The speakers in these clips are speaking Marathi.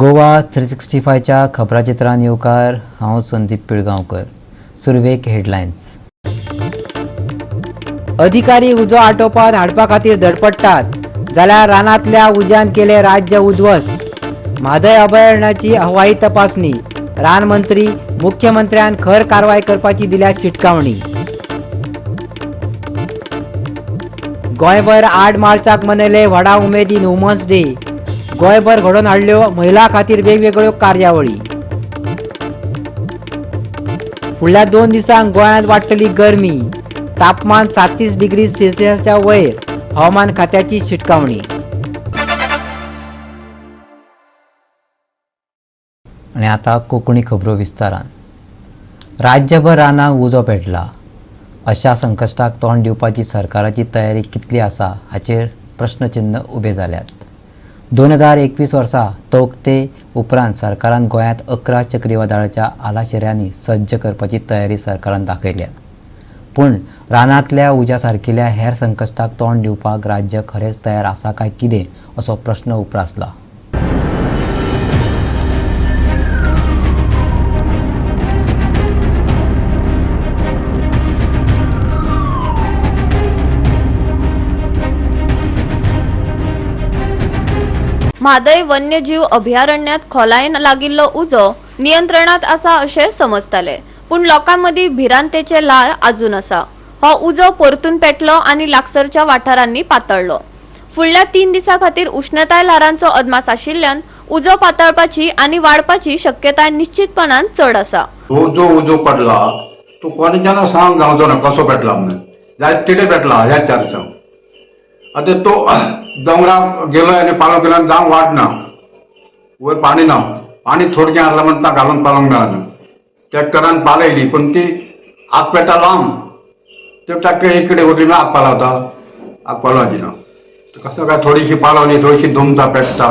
गोवा 365च्या खबराचित्रान येवकार हांव संदीप पिळगांवकर. सुरवेक हेडलायन्स. अधिकारी उजो आटोपात हाडपा खातीर धडपडटात जाल्यार रानांतल्या उज्यान केले राज्य उध्वस्त. म्हादय अभयारण्याची हवाई तपासणी. रान मंत्री मुख्यमंत्र्यान खर कारवाय करपाची दिल्या शिटकावणी. गोंयभर 8 मार्चाक मनयले व्हडा उमेदीन वुमन्स डे. गोंयभर घडोवन हाडल्यो महिला खातीर वेगवेगळ्यो कार्यावळी. फुडल्या 2 दिसांक गोंयांत वाडटली गरमी. तापमान 37 डिग्री सेल्सियसच्या वयर. हवामान खात्याची शिटकावणी. आणि आता कोंकणी खबरो विस्तारान. राज्यभर रानांक उजो पेटला. अशा संकश्टाक तोंड दिवपाची सरकाराची तयारी कितली आसा हाचेर प्रश्नचिन्ह उबे जाल्यात. 2021 वर्सा तोक्ते उपरांत सरकारान गोंयांत 11 चक्रीवादळाच्या आलाशिऱ्यांनी सज्ज करपाची तयारी सरकारान दाखयल्या. पूण रानांतल्या उज्या सारकिल्या हेर संकश्टाक तोंड दिवपाक राज्य खरेंच तयार आसा काय कितें असो प्रश्न उप्रासला. म्हादय वन्यजीव अभयारण्यात खोलायेन लागिल्लो उजो नियंत्रणात आसा अशें समजताले, पूण लोकांमदी भिरांतेचे ल्हार आजून आसा. हो उजो परतून पेटलो आनी लागसरच्या वाठारांनी पातळ्ळो. फुडल्या 3 दिसां खातीर उश्णताय ल्हारांचो अदमास आशिल्ल्यान उजो पातळपाची आनी वाडपाची शक्यताय निश्चितपणान चड आसा. जो उजो पडला तो कोणाच्यान सांग जावचो ना कसो पेटला म्हणून. जायत कितें पेटला ह्या चारचा. आता तो डोंगराक गेलो आनी पालो केलो जावं वाडना. वयर पाणी ना. पाणी थोडकें आसलें म्हणटा घालून पालोंक मेळना. ट्रॅक्टरान पालयली पण ती आग पेटा लांब. ते ट्रॅक्टर एक कडेन वतली आग पालवता. आग पालवाची ना. कसं काय थोडीशी पालवली थोडीशी दुमता पेटता.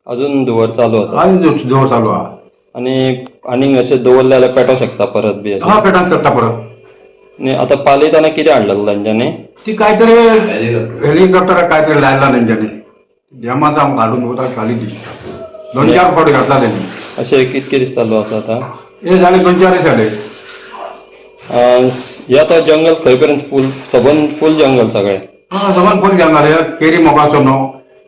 अजून धुवर चालू आसा. आनी जोर चालू आहा. आनी अशें दवरलें जाल्यार पेटोवंक शकता परत बी. हा पेटांक शकता परत. आनी आतां पालयतना कितें हाडलें तांच्यांनी? ती काहीतरी हेलिकॉप्टर काहीतरी लायला तेंच्यांनी. डेमात आमकां हाडून उदक खाली दिसता. 2-4 फावटी घातला तेणी. अशें कितके दीस चालू आसा आतां? हे झाले 2-4 दीस जाले. हे आतां जंगल खंय पर्यंत सबंद फूल जंगल सगळें. हा सबंद फूल जंगल. केरी मोगाचो न्हू.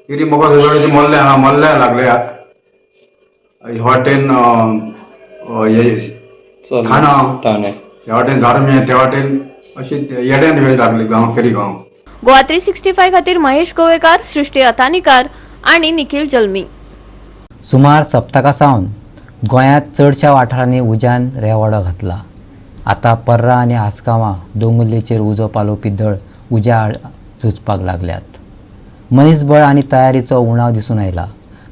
केरी मोगाचो सगळे मल्ले हा मल्ले लागले. ह्या वाटेन ठाणे ह्या वाटेन झारमे त्या वाटेन अशी येड्यान वेळ लागली गांव केरी गांव. गोवा 365 खातीर महेश गोवेकार, सृष्टी अथानीकार आणि निखिल जल्मी. सुमार सप्तका सावन गोंयांत चडशा वाठारांनी उज्यान रेवाडो घातला. आता पर्रा आनी आसगांवां दोंगुल्लेचेर उजो पालोवपी दळ उज्या आड झुजपाक लागल्यात. मनीसबळ आनी तयारीचो उणाव दिसून आयला.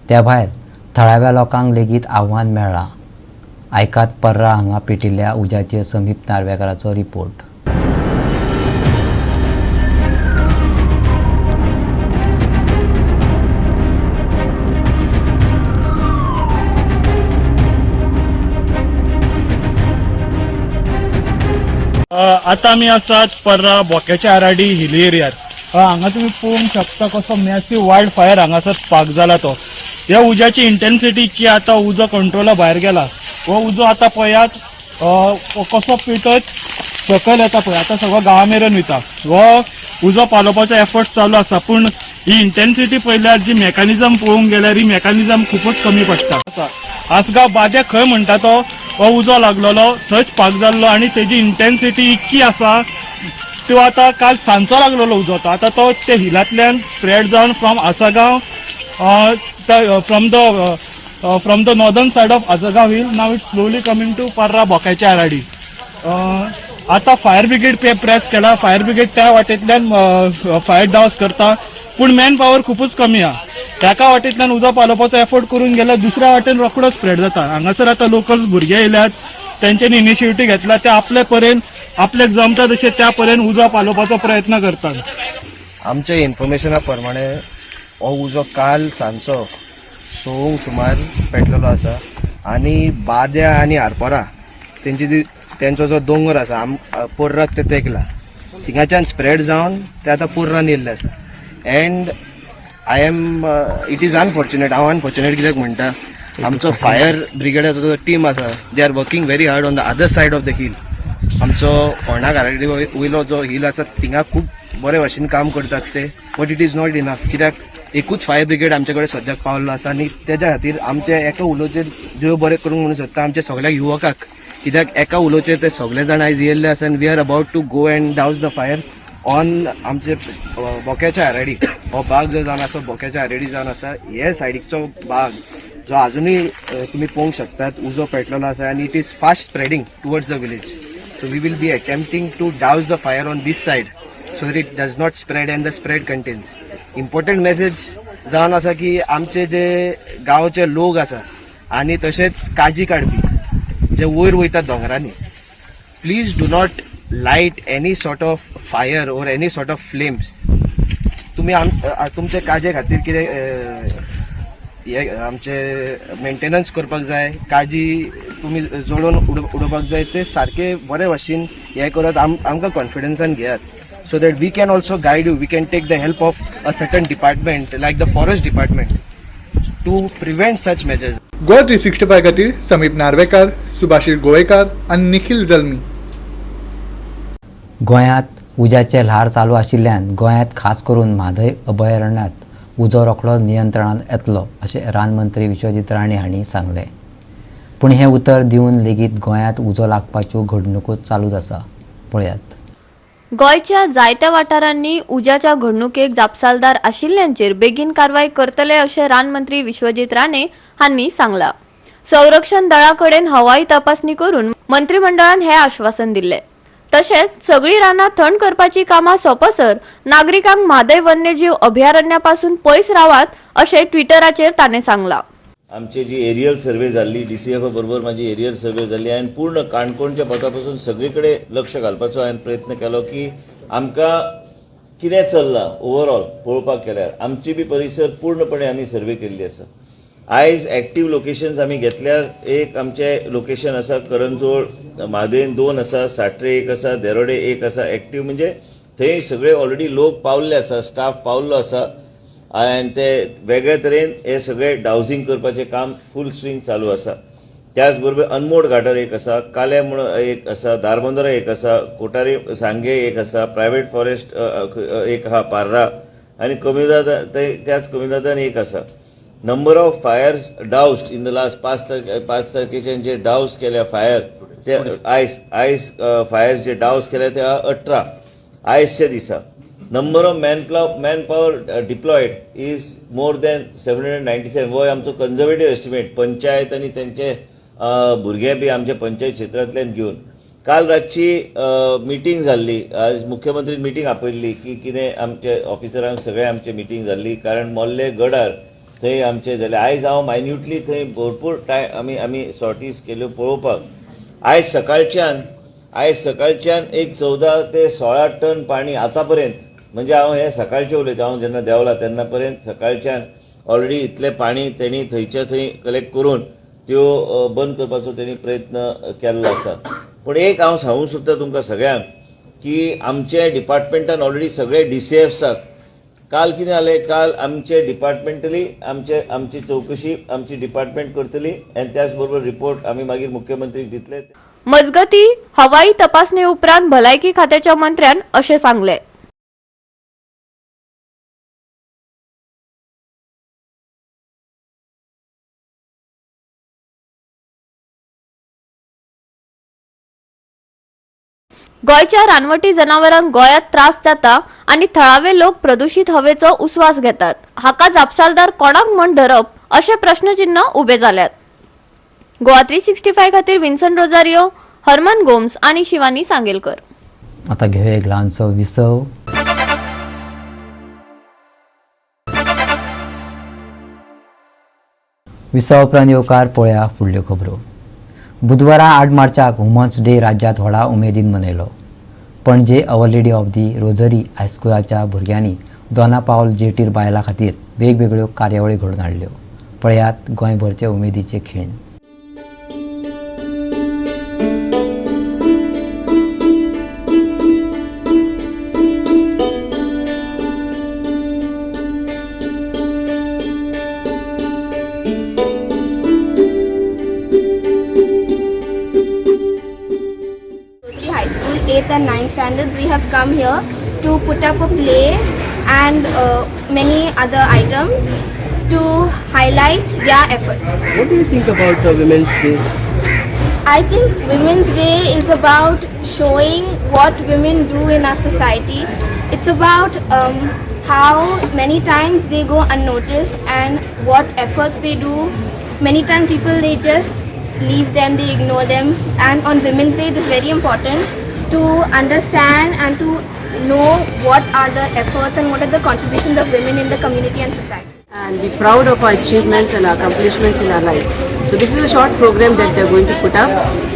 त्या भायर थळाव्या लोकांक लेगीत आव्हान मेळ्ळां. आयकात पर्रा हांगा पेटिल्ल्या उज्याचेर समीप नार्वेकाराचो रिपोर्ट. आता आमी आसात पर्रा बोक्याच्या आराडी हिली एरियात. हांगा तुम्ही पळोवंक शकता कसो मॅसिव वायल्ड फायर हांगासर स्पार्क जाला तो. ह्या उज्याची इंटेन्सिटी इतकी आता उजो कंट्रोला भायर गेला. हो उजो आता पळयात कसो पेटत सकयल येता पळय. आता सगळो गांवा मेरेन वयता. हो उजो पालोवपाचो एफर्ट चालू आसा, पूण ही इंटेन्सिटी पळयल्यार जी मेकॅनिझम पळोवंक गेल्यार ही मेकॅनिझम खूपच कमी पडटा. आसगांव बाद्या खंय म्हणटा तो हो उजो लागलेलो थंय स्पार्क जाल्लो आनी तेजी इंटेन्सिटी इतकी आसा तो आता काल सांजचो लागलेलो उजो तो. आता तो ते हिलांतल्यान स्प्रेड जावन from Asgaon from the northern side of Asgaon hill now it slowly coming to Parra बोक्याच्या आराडी. आता फायर ब्रिगेड प्रेस केला. फायर ब्रिगेड त्या वाटेंतल्यान फायर डावस करता, पूण मॅन पॉवर खूपच कमी आहा. एका वाटेंतल्यान उजो पालोवपाचो एफर्ट करून गेल्यार दुसऱ्या वाटेन रोखडो स्प्रेड जाता. हांगासर आता लोकल्स भुरगे येयल्यात, तेंच्यांनी इनिशिएटिव्ह घेतला. ते आपले परेन आपल्याक जमता तशें त्या परेन उजो पालोवपाचो प्रयत्न करतात. आमच्या इन्फॉर्मेशना प्रमाणे हो उजो काल सांजचो 6 सुमार पेटलेलो आसा आनी बाद्या आनी आरपोरा तेंचो जो दोंगर आसा पोर्राक ते तेकला थिंगाच्यान स्प्रेड जावन ते आतां पोर्रान येयल्ले आसा. And I am it is unfortunate. हांव अनफॉर्च्युनेट कित्याक म्हणटा, आमचो फायर ब्रिगेडाचो जो टीम आसा they are working very hard on the other side of the hill. आमचो फोंडा घाराडी वयलो जो हिल आसा थिंगा खूब बरे भाशेन काम करतात ते, but it is not enough. कित्याक एकूच फायर ब्रिगेड आमचे कडेन सद्याक पावल्लो आसा आनी तेज्या खातीर आमचे एका उलोचेर देव बरें करूंक म्हणून सोदता आमच्या सगळ्या युवकाक. कित्याक एका उलोचेर ते सगळे जाण आयज येयल्ले आसा आनी we are about to go and douse the fire on आमचे बोक्याच्या आराडी. हो बाग जो जावन आसा बोक्याच्या आराडी जावन आसा, हे सायडीचो बाग जो अजूनही तुम्ही पळोवंक शकतात उजो पेटलेलो आसा आनी it is fast spreading towards the village. So we will be attempting to douse the fire on this side so that it does not spread and the spread contains. Important message जावन आसा की आमचे जे गांवचे लोक आसा आनी तशेंच काजी काडपी जे वयर वयतात दोंगरांनी, please do not light any sort of fire or any sort of flames. तुम्ही तुमचे काजे खातीर कितें आमचे मेंटेनन्स करपाक जाय, काजी तुम्ही जोडून उडोवपाक जाय, ते सारखे बरे भाशेन हे करत आमकां कॉन्फिडन्सान घेयात. so that we can also guide you. We can take the help of a certain department like the forest department to prevent such measures. Goa 365 खातीर समीप नार्वेकार, सुभाशीर गोवेकार आनी निखिल जल्मी. गोंयांत उज्याचे ल्हार चालू आशिल्ल्यान गोंयांत खास करून म्हादय अभयारण्यात उजो रोखडो नियंत्रणांत येतलो अशें रानमंत्री विश्वजीत राणे हांणी सांगलें. पूण हें उतर दिवन लेगीत गोंयांत उजो लागपाच्यो घडणुको चालूच आसा. पळयात. गोंयच्या जायत्या वाठारांनी उज्याच्या घडणुकेक जापसालदार आशिल्ल्यांचेर बेगीन कारवाय करतले अशें रानमंत्री विश्वजीत राणे हांणी सांगलां. संरक्षण दळा कडेन हवाई तपासणी करून मंत्रिमंडळान हें आश्वासन दिल्लें. तशेंच सगळीं रानां थंड करपाची कामां सोंपसर नागरिकांक म्हादय वन्यजीव अभयारण्यापासून पयस रावात अशें ट्विटराचेर ताणें सांगलां. आमची जी एरियल सर्वे जाल्ली, DCF बरोबर माझी एरियल सर्वे जाल्ली हांवें पूर्ण काणकोणच्या पथापासून सगळीकडे लक्ष घालपाचो हांवें प्रयत्न केलो की आमकां कितें चल्लां ओवरऑल पळोवपाक गेल्यार आमची बी परिसर पूर्णपणे आमी सर्वे केल्ली आसा. आयज एक्टीव लोकेशन्स आमी घेतल्यार एक आमचें लोकेशन आसा करंजोळ, म्हादयेन 2 आसा, साट्रे 1 आसा, देरोडे 1 आसा. एक्टीव म्हणजे थंय सगळे ऑलरेडी लोक पावल्ले आसा, स्टाफ पावल्लो आसा आनी ते वेगळे तरेन हे सगळे डावजिंग करपाचें काम फूल स्विंग चालू आसा. त्याच बरोबर अनमोड घाटर एक आसा, काले म्हूण एक आसा, दारबंदरा एक आसा, कोटारी सांगे एक आसा, प्रायवेट फॉरेस्ट एक आहा पार्रा आनी त्याच कमिदादान एक आसा. Number of fires doused in the last 5 तारखेच्यान जे डाउस केल्या फायर ते आयज फायर्स जे डाउस केल्या ते 18 आयजच्या दिसा. number of manpower deployed is more than 797. वो आमचो कन्झर्वेटिव्ह एस्टिमेट पंचायत आनी तेंचे भुरगे बी आमचे पंचायत क्षेत्रांतल्यान घेवन काल रातची मिटींग जाल्ली. आज मुख्यमंत्री मिटींग आपयल्ली की कितें आमचे ऑफिसरांक सगळे आमचे मिटींग जाल्ली कारण मोल्ले गडार थंय आमचे जाले. आयज हांव मायन्युटली थंय भरपूर टायम आमी सॉर्टीज केल्यो पळोवपाक. आयज सकाळच्यान एक 14 ते 16 टन पाणी आतां पर्यंत, म्हणजे हांव हे सकाळचें उलयता, हांव जेन्ना देवला तेन्ना पर्यंत सकाळच्यान ऑलरेडी इतलें पाणी तेणी थंयच्या थंय कलेक्ट करून त्यो बंद करपाचो तेणी प्रयत्न केल्लो आसा. पूण एक हांव सांगूंक सोदता तुमकां सगळ्यांक की आमचे डिपार्टमेंटान ऑलरेडी सगळे DCFसाक काल कितें जालें, काल आमचे डिपार्टमेंटली आमची चवकशी आमची डिपार्टमेंट करतली आनी त्याच बरोबर रिपोर्ट आमी मागीर मुख्यमंत्रीक दितले. मजगती हवाई तपासणी उपरांत भलायकी खात्याच्या मंत्र्यान अशें सांगलें. गोंयच्या रानवटी जनावरांक गोंयांत त्रास जाता आनी थळावे लोक प्रदुशीत हवेचो उस्वास घेतात. हाका जापसालदार कोणाक म्हण धरप अशें प्रश्नचिन्ह उबे जाल्यात. गोवा 365 खातीर विन्सन रोजारियो, हरमन गोम्स आणि शिवानी सांगेलकर. आता घेऊया एक ल्हानसो विसव. विसव उपरांत येवकार पळया फुडल्यो खबरो. बुधवारा 8 मार्चाक वुमन्स डे राज्यांत व्हडा उमेदीन मनयलो. पणजे Our Lady of the Rosary हायस्कुलाच्या भुरग्यांनी दोना पावल जेटीर बायलां खातीर वेगवेगळ्यो कार्यावळी घडोवन हाडल्यो. पळयात गोंयभरचे उमेदीचे खीण. 8th and 9th standards, we have come here to put up a play and many other items to highlight their efforts. What do you think about Women's Day? I think Women's Day is about showing what women do in our society. It's about how many times they go unnoticed and what efforts they do. Many times people, they just leave them, they ignore them, and on Women's Day it is very important to understand and to know what are the efforts and what are the contributions of women in the community and society. And be proud of our achievements and accomplishments in our life. So this is a short program that they're going to put up,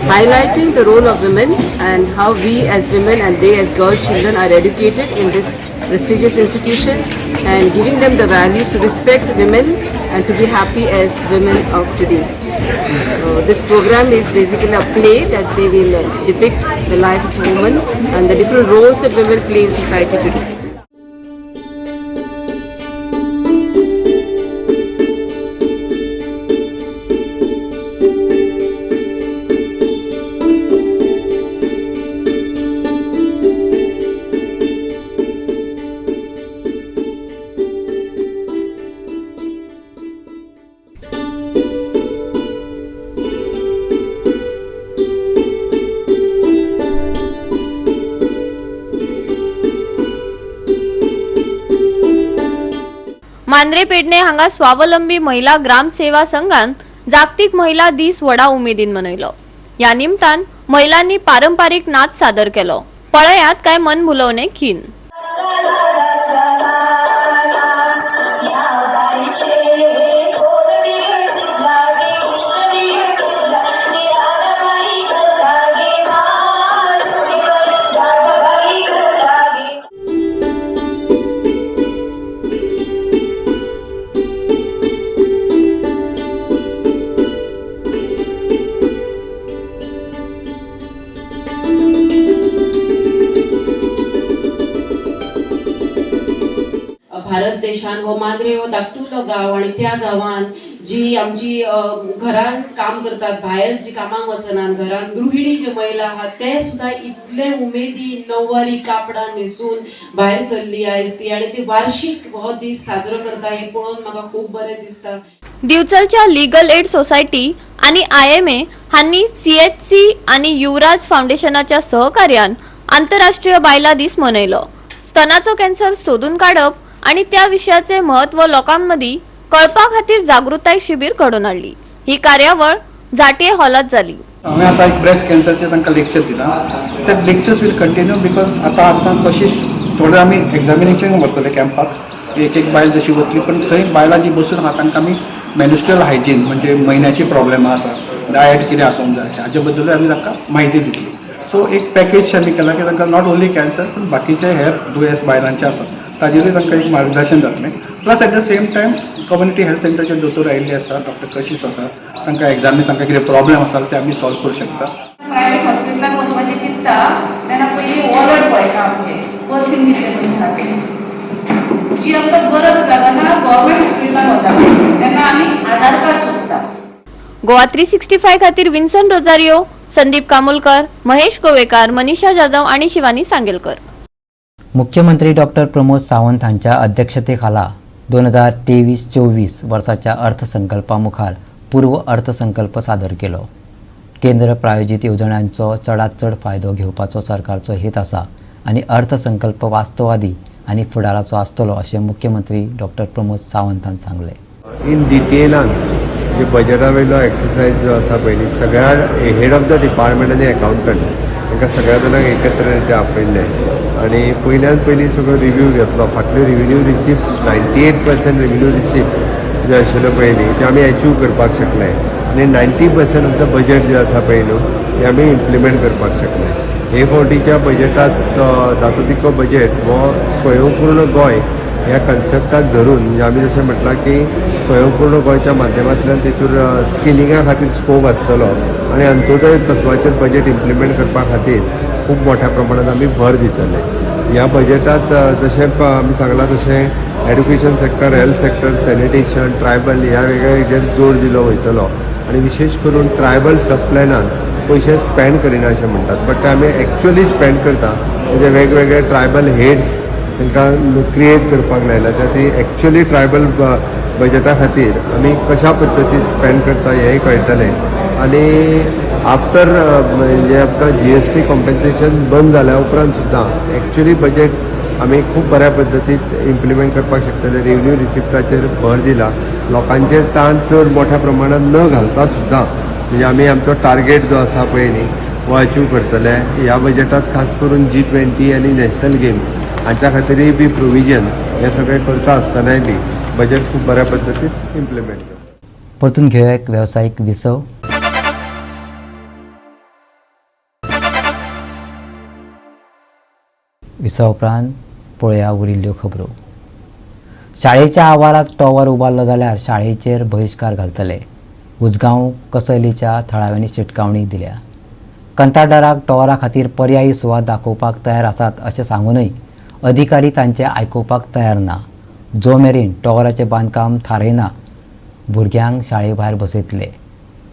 highlighting the role of women and how we as women and they as girl children are educated in this prestigious institution, and giving them the values to respect women and to be happy as women of today. This program is basically a play that they will depict the life of a woman and the different roles that women play in society today. Mandrem Pedne हांगा स्वावलंबी महिला ग्राम सेवा संघान जागतिक महिला दीस व्हडा उमेदीन मनयलो. या निमतान महिलांनी पारंपारिक नाच सादर केलो. पळयात काय मन भुलवणे खीण. भारत देशान हो मांद्रे हो धाकटुलो गांव आणि त्या गांवान जी आमची घरान काम करतात, भायर जी कामाक वचनात, घरान गृहिणी जे महिला आहात ते सुद्धा इतले उमेदी नववारी कापडां न्हेसून भायर सरली आयज ती, आणि ती वार्षिक हो दीस साजरो करता हे पळोवन म्हाका खूप बरें दिसता. दिवचलच्या लीगल एड सोसायटी आणि IMA हांनी CHC आणि युवराज फाउंडेशनाच्या सहकार्यान आंतरराष्ट्रीय बायला दीस मनयलो. स्तनाचो कॅन्सर सोदून काडप आणि त्या विषयाचे महत्व लोकांमदी कळपा खातीर जागृताय शिबीर घडोवन हाडली. ही कार्यावळ झाटये हॉलात जाली. हांवें आतां एक ब्रेस्ट कॅन्सरचें तांकां लेक्चर दिलां. ते लेक्चर्स वील कंटिन्यू बिकॉज आतां कशी थोडे आमी एक्झामिनेशन व्हरतले कॅम्पाक, एक बायल जशी वतली, पण थंय बायलां जी बसून आहा तांकां आमी मेन्स्ट्रुअल हायजीन म्हणजे म्हयन्याची प्रॉब्लेमां आसा, डायट कितें आसूंक जाय हाचे बद्दलूय आमी तांकां म्हायती दितली. सो एक पॅकेज आमी केला की तांकां नॉट ओन्ली कॅन्सर पण बाकीचे हेर दुयेंस बायलांचे आसा ताजेरूय तांकां एक मार्गदर्शन जातलें. Plus at the same time community health सेंटरचे दोतोर आयिल्ले आसा, डॉक्टर कशीस आसा, तांकां एग्जामी तांकां कितें प्रॉब्लेम आसा ते आमी सॉल्व करूं शकता. प्रायवेट हॉस्पिटलान वचपाचें चिंतता तेन्ना पयलीं वॉर्ड पळयता आमचें पर्सीन कितले पयशे आहा ते. जी आमकां गरज लागना गव्हर्मेंट हॉस्पिटलान वता तेन्ना आमी आधार कार्ड सोदता. गोवा 365 खातीर विन्सन रोजारियो, संदीप कामोलकर, महेश गोवेकार, मनीषा जाधव आणि शिवानी सांगेलकर. मुख्यमंत्री डॉक्टर प्रमोद सावंत हांच्या अध्यक्षतेखाला 2023-24 वर्साच्या अर्थसंकल्पा मुखार पूर्व अर्थसंकल्प सादर केलो. केंद्र प्रायोजित येवजण्यांचो चडांत चड फायदो घेवपाचो सरकारचो हेत आसा आनी अर्थसंकल्प वास्तववादी आनी फुडाराचो आसतलो अशें मुख्यमंत्री डॉक्टर प्रमोद सावंतान सांगलें. इन डिटेलान जे बजेटा वयलो एक्सरसाइज जो आसा पयली सगळ्या हेड ऑफ द डिपार्टमेंट आनी अकाउंटंट तांकां सगळ्या जाणांक एकत्र ते आपयले आनी पयल्यान पयली सगळो रिव्यू घेतलो. फाटल्यो रेव्हेन्यू रिसिप्ट्स 98% रेव्हेन्यू रिसिप्ट्स जे आशिल्ल्यो पयली ते आमी अचीव करपाक शकले आनी 90% ऑफ द बजेट जे आसा पळय न्हू ते आमी इम्प्लिमेंट करपाक शकले. हे फावटीच्या बजेटांत जाता तितको बजेट हो स्वयंपूर्ण गोंय ह्या कन्सेप्टाक धरून म्हणजे आमी जशें म्हटलां की स्वयंपूर्ण गोंयच्या माध्यमांतल्यान तेतूर स्किलिंगा खातीर स्कोप आसतलो आनी अंत्योदय तत्वाचेर बजेट इम्प्लिमेंट करपा खातीर खूब मोठ्या प्रमाणात आमी भर दितले. ह्या बजेटांत जशें आमी सांगलां तशें education sector, health sector, sanitation, tribal ह्या वेगळ्या हेजेर जोर दिलो वयतलो आनी विशेश करून ट्रायबल सब प्लॅनान पयशे स्पेंड करिना अशें म्हणटात, बट आमी एक्चुअली स्पेंड करता. तेजे वेगवेगळे ट्रायबल हेड्स तांकां क्रिएट करपाक लायला, तर ती एक्चुअली ट्रायबल बजेटा खातीर आमी कशा पद्दतीन स्पेंड करता हेंय कळटलें. आनी आफ्टर म्हणजे आमकां GST कॉम्पेन्सेशन बंद जाल्या उपरांत सुद्दां एक्चुअली बजेट आमी खूब बऱ्या पद्दतीन इम्प्लिमेंट करपाक शकतले. रेवन्यू रिसिप्टाचेर भर दिला, लोकांचेर ताण चड मोठ्या प्रमाणात न घालता सुद्दां म्हणजे आमी आमचो टार्गेट जो आसा पळय न्ही हो अचीव करतले. ह्या बजेटांत खास करून G20 आनी नॅशनल गेम्स हांच्या खातीरय बी प्रोविजन हे सगळें करता आसतनाय बी बजेट खूब बऱ्या पद्दतीन इम्प्लिमेंट करता. परतून घेऊया एक व्यावसायिक विसव. विसव उपरांत पळया उरिल्ल्यो खबरो. शाळेच्या आवारात टॉवर उबारलो जाल्यार शाळेचेर बहिष्कार घालतले. उजगांव कसैलीच्या थळाव्यांनी शिटकावणी दिल्या. कंत्राटदाराक टॉवरा खातीर पर्यायी सुवात दाखोवपाक तयार आसात अशें सांगूनय अधिकारी तांचे आयकुपाक तयार ना. जो मेरेन टॉवराचें बांदकाम थारयना भुरग्यांक शाळे भायर बसयतले.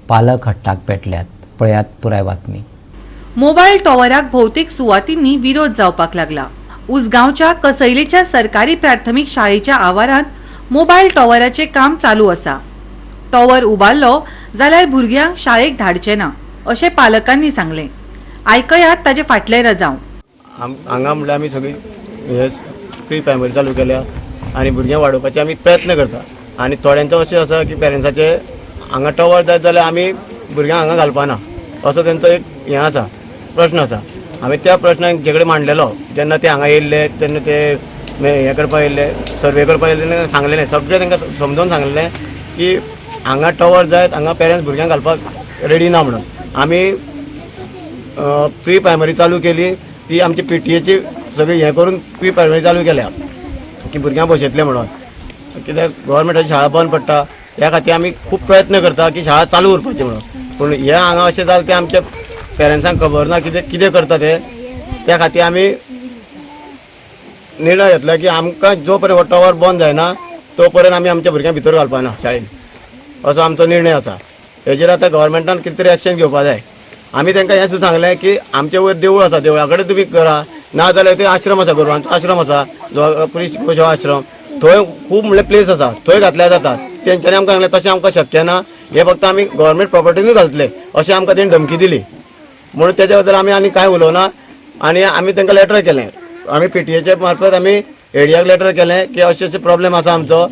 पालक हट्टाक पेटल्यात. पळयात पुराय बातमी. मोबायल टॉवराक भौतिक सुवातींनी विरोध जावपाक लागला. उसगांवच्या कसैलीच्या सरकारी प्राथमीक शाळेच्या आवारांत मोबायल टॉवराचे काम चालू आसा. टॉवर उबारलो जाल्यार भुरग्यांक शाळेक धाडचे ना अशें पालकांनी सांगलें. आयकयात ताचे फाटले रजाव. हांगा म्हणल्यार आमी सगळी हे प्री प्रायमरी चालू केल्या आनी भुरग्यां वाडोवपाचे आमी प्रयत्न करता. आनी थोड्यांचो अशें आसा की पेरंट्साचे हांगा टॉवर जाय जाल्यार आमी भुरग्यांक हांगा घालपाना असो तेंचो एक हें आसा, प्रश्न आसा. आमी त्या प्रश्नाक जे कडेन मांडलेलो जेन्ना ते हांगा येयल्ले तेन्ना ते हें करपाक येयल्ले, सर्वे करपाक येयल्ले, तेन्ना सांगलेलें सगळें तांकां समजोवन सांगलेलें की हांगा टॉवर जाय, हांगा पेरंट्स भुरग्यांक घालपाक रेडी ना म्हणून. आमी प्री प्रायमरी चालू केली, ती आमची PTAची सगळी हें करून प्री प्रायमरी चालू केल्या की भुरग्यांक बसयतले म्हणून. कित्याक गव्हर्मेंटाची शाळा बंद पडटा ह्या खातीर आमी खूब प्रयत्न करता की शाळा चालू उरपाची म्हणून. पूण हें हांगा अशें जालें तें आमच्या पेरंट्सांक खबर ना कितें करता ते. त्या खातीर आमी निर्णय घेतला की आमकां जो पर्यंत हो टॉवर बंद जायना तो पर्यंत आमी आमच्या भुरग्यांक भितर घालपाना शाळेन, असो आमचो निर्णय आसा. हेजेर आतां गव्हर्मेंटान कितें तरी एक्शन घेवपाक जाय. आमी तांकां हें सुद्दां सांगलें की आमचे वयर देवूळ आसा, देवळा कडेन तुमी करा, ना जाल्यार थंय आश्रम आसा, गोरवांचो आश्रम आसा, पुलीस आश्रम, थंय खूब म्हणल्यार प्लेस आसा, थंय घातल्यार जाता. तेंच्यांनी आमकां सांगलें तशें आमकां शक्य ना, हे फक्त आमी गव्हर्मेंट प्रॉपर्टीनूच घालतले अशें आमकां तेणी धमकी दिली. म्हणून तेज्या बद्दल आमी आनी कांय उलोवना आनी आमी तांकां लेटर केलें. आमी PTAचे मार्फत आमी एडियाक लेटर केलें की अशें अशें प्रॉब्लेम आसा आमचो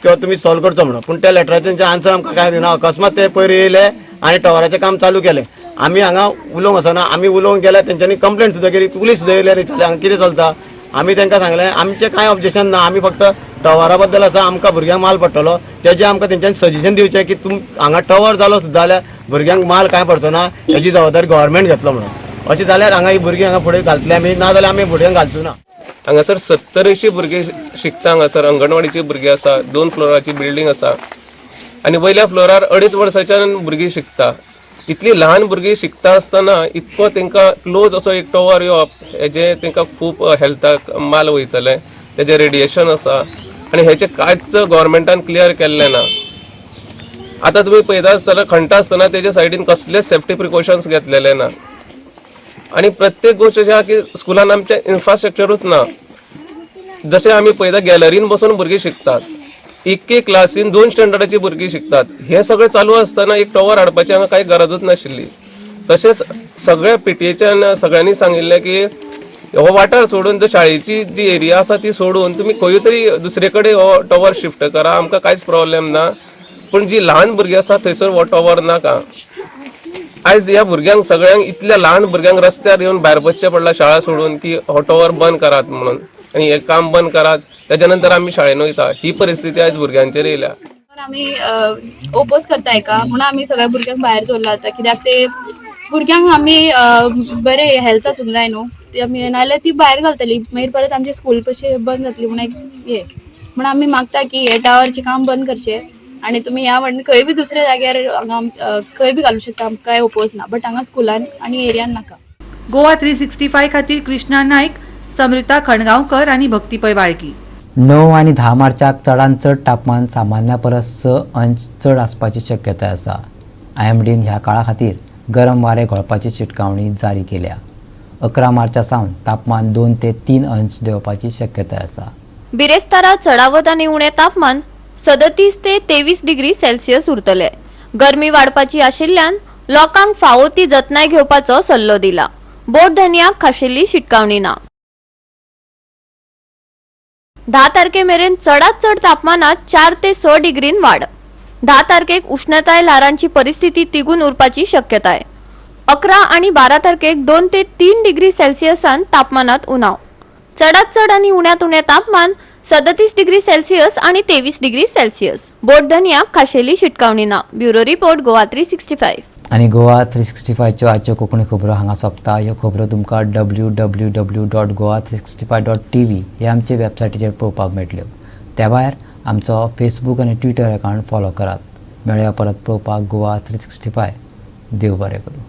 किंवा तुमी सॉल्व करचो म्हणून. पूण त्या लेटराचें तेंचे आन्सर आमकां कांय दिना. अकस्मात ते पयर येयले आनी टॉवराचें काम चालू केलें. आमी हांगा उलोवंक वचना, आमी उलोवंक गेल्यार तेंच्यांनी कंप्लेंट सुद्दां केली, पुलीस सुद्दां येयल्यार हांगा कितें चलता. आमी तांकां सांगलें आमचें कांय ऑब्जेक्शन ना, आमी फक्त टॉवरा बद्दल आसा, आमकां भुरग्यांक माल पडटलो तेजें आमकां तेंच्यांनी सजेशन दिवचें की तुम हांगा टॉवर जालो सुद्दां जाल्यार भुरग्यांक माल कांय पडचो ना, हेजी जबाबदारी गव्हर्मेंट घेतलो म्हणून. अशें जाल्यार हांगा ही भुरगीं हांगा फुडें घालतले आमी, ना जाल्यार आमी भुरग्यांक घालचो ना. हांगासर 70 भुरगे शिकता. हांगासर अंगणवाडीची भुरगीं आसा, 2 फ्लोराची बिल्डींग आसा आनी वयल्या फ्लोरार 2.5 वर्साच्यान भुरगीं शिकता. इतली ल्हान भुरगीं शिकता आसतना इतको तांकां क्लोज असो एक टॉवर येवप हेजे तांकां खूब हेल्थाक माल वयतले. तेजें रेडिएशन आसा आनी हेचें कांयच गव्हर्मेंटान क्लियर केल्लें ना. आतां तुमी पळयता आसतना खणटा आसतना तेजे सायडीन कसलेच सेफ्टी प्रिकॉशन्स घेतलेले ना. आनी प्रत्येक गोश्ट अशी आहा की स्कुलान आमचें इन्फ्रास्ट्रक्चरूच ना. जशें आमी पळयता गॅलरीन बसून भुरगीं शिकतात, एक क्लासीन 2 स्टँडर्डाची भुरगीं शिकतात. हें सगळें चालू आसतना एक टॉवर हाडपाची हांगा कांय गरजूच नाशिल्ली. तशेंच सगळ्या PTAच्यान सगळ्यांनी सांगिल्लें की हो वाठार सोडून जो शाळेची जी एरिया आसा ती सोडून तुमी खंय तरी दुसरे कडेन हो टॉवर शिफ्ट करा, आमकां कांयच प्रॉब्लेम ना. पूण जी ल्हान भुरगीं आसा थंयसर हो टॉवर नाका. आयज ह्या भुरग्यांक सगळ्यांक इतल्या ल्हान भुरग्यांक रस्त्यार येवन भायर बसचें पडलां शाळा सोडून की हो टॉवर बंद करात म्हणून, आनी हें काम बंद करात, तेच्या नंतर आमी शाळेन वयता. ही परिस्थिती आयज भुरग्यांचेर येयल्या. आमी ओपोज करता हेका म्हणून आमी सगळ्या भुरग्यांक भायर दवरला आतां. कित्याक ते भुरग्यांक आमी बरे हेल्थ आसूंक जाय न्हू, ती आमी नाल्यार ती भायर घालतली, मागीर परत आमची स्कूल कशी बंद जातली म्हणून हे म्हणून आमी मागता की हे टावरचें काम बंद करचें आनी तुमी ह्या वाटेन खंय बी दुसऱ्या जाग्यार हांगा खंय बी घालूं शकता, आमकां कांय ओपोज ना. बट हांगा स्कुलान आनी एरियान नाका. गोवा 365 खातीर कृष्णा नायक, समृता खणगांवकर आनी भक्तीपय बाळकी. 9 आनी 10 मार्चाक चडांत चड तापमान सामान्या परस 6 अंश चड आसपाची शक्यताय आसा. IMDन ह्या काळा खातीर गरम वारे घोळपाची शिटकावणी जारी केल्या. 11 मार्चा सावन तापमान 2 ते 3 अंश देंवपाची शक्यताय आसा. बिरेस्तारा चढावत आनी उणें तापमान 37 ते 23 डिग्री सेल्सियस उरतले. गरमी वाडपाची आशिल्ल्यान लोकांक फावो ती जतनाय घेवपाचो सल्लो दिला. बोट धन्याक खाशेली शिटकावणी ना. 10 तारखेमेरेन चडांत चड तापमानात 4 ते 6 डिग्रीन वाड. 10 तारखेक उष्णताय ल्हारांची परिस्थिती तिगून उरपाची शक्यताय. 11 आणि 12 तारखेक 2 ते 3 डिग्री सेल्सियसान तापमानात उणाव. चडांत चड आणि उण्यात उणें तापमान 37 डिग्री सेल्सियस आणि 23 डिग्री सेल्सियस. बोट धन्याक खाशेली शिटकावणी ना. Bureau report Goa 365. आणि गोवा 365च्यो आजच्यो कोंकणी खबरो हांगा सोंपता. ह्यो खबरो तुमकां www.goa365.tv हे आमचे वेबसायटीचेर पळोवपाक मेळटल्यो. त्या भायर आमचो फेसबूक आनी ट्विटर अकावंट फॉलो करात. मेळया परत पळोवपाक गोवा 365. देव बरें करूं.